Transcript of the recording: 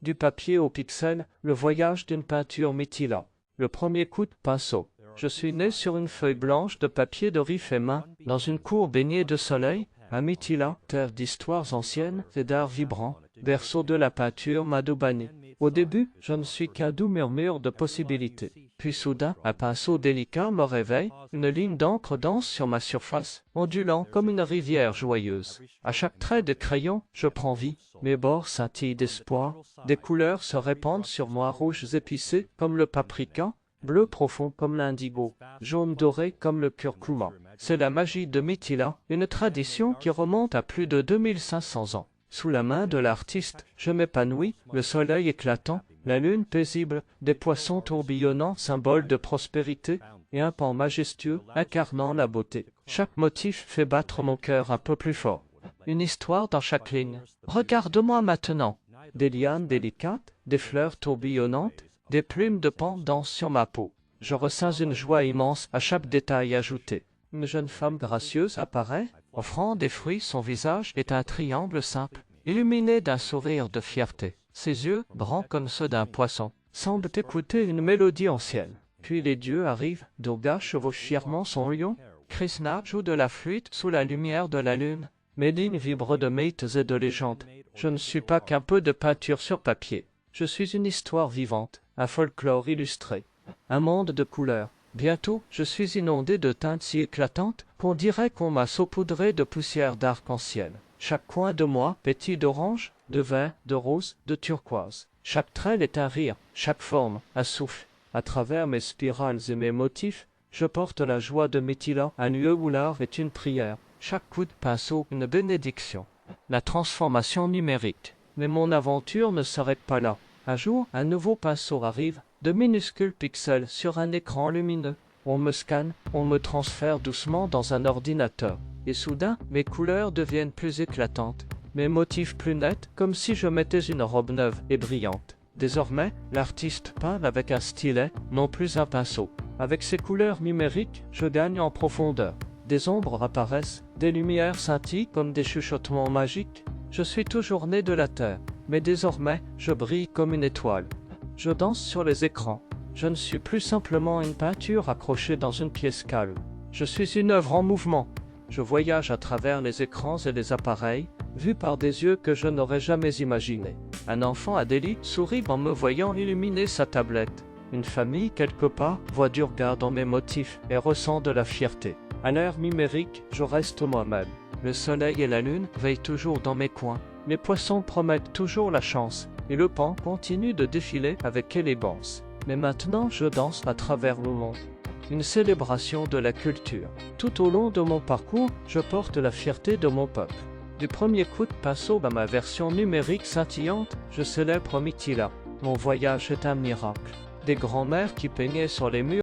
Du papier au pixel, le voyage d'une peinture Mitila. Le premier coup de pinceau. Je suis né sur une feuille blanche de papier de riz fait main, dans une cour baignée de soleil, à Mitila, terre d'histoires anciennes et d'art vibrant, berceau de la peinture Madhubani. Au début, je ne suis qu'un doux murmure de possibilités. Puis soudain, un pinceau délicat me réveille, une ligne d'encre danse sur ma surface, ondulant comme une rivière joyeuse. À chaque trait de crayon, je prends vie. Mes bords scintillent d'espoir. Des couleurs se répandent sur moi, rouges épicés comme le paprika, bleu profond comme l'indigo, jaune doré comme le curcuma. C'est la magie de Mithila, une tradition qui remonte à plus de 2500 ans. Sous la main de l'artiste, je m'épanouis, le soleil éclatant, la lune paisible, des poissons tourbillonnants, symbole de prospérité, et un pan majestueux, incarnant la beauté. Chaque motif fait battre mon cœur un peu plus fort. Une histoire dans chaque ligne. Regarde-moi maintenant. Des lianes délicates, des fleurs tourbillonnantes, des plumes de pan dansent sur ma peau. Je ressens une joie immense à chaque détail ajouté. Une jeune femme gracieuse apparaît, offrant des fruits. Son visage est un triangle simple, illuminé d'un sourire de fierté. Ses yeux, grands comme ceux d'un poisson, semblent écouter une mélodie ancienne. Puis les dieux arrivent, Durga chevauche fièrement son lion, Krishna joue de la flûte sous la lumière de la lune. Mes lignes vibrent de mythes et de légendes. Je ne suis pas qu'un peu de peinture sur papier. Je suis une histoire vivante, un folklore illustré, un monde de couleurs. Bientôt, je suis inondé de teintes si éclatantes qu'on dirait qu'on m'a saupoudré de poussière d'arc-en-ciel. Chaque coin de moi pétille d'orange, de vert, de rose, de turquoise. Chaque trait est un rire, chaque forme un souffle. À travers mes spirales et mes motifs, je porte la joie de Mithila, un lieu où l'art est une prière. Chaque coup de pinceau une bénédiction. La transformation numérique. Mais mon aventure ne s'arrête pas là. Un jour, un nouveau pinceau arrive, de minuscules pixels sur un écran lumineux. On me scanne, on me transfère doucement dans un ordinateur. Et soudain, mes couleurs deviennent plus éclatantes, mes motifs plus nets, comme si je mettais une robe neuve et brillante. Désormais, l'artiste peint avec un stylet, non plus un pinceau. Avec ces couleurs numériques, je gagne en profondeur. Des ombres apparaissent, des lumières scintillent comme des chuchotements magiques. Je suis toujours né de la terre, mais désormais, je brille comme une étoile. Je danse sur les écrans. Je ne suis plus simplement une peinture accrochée dans une pièce calme. Je suis une œuvre en mouvement. Je voyage à travers les écrans et les appareils, vu par des yeux que je n'aurais jamais imaginés. Un enfant à Delhi sourit en me voyant illuminer sa tablette. Une famille quelque part voit Durga dans mes motifs et ressent de la fierté. À l'ère numérique, je reste moi-même. Le soleil et la lune veillent toujours dans mes coins. Mes poissons promettent toujours la chance, et le pan continue de défiler avec élégance. Mais maintenant, je danse à travers le monde. Une célébration de la culture. Tout au long de mon parcours, je porte la fierté de mon peuple. Du premier coup de pinceau à ma version numérique scintillante, je célèbre Mithila. Mon voyage est un miracle. Des grands-mères qui peignaient sur les murs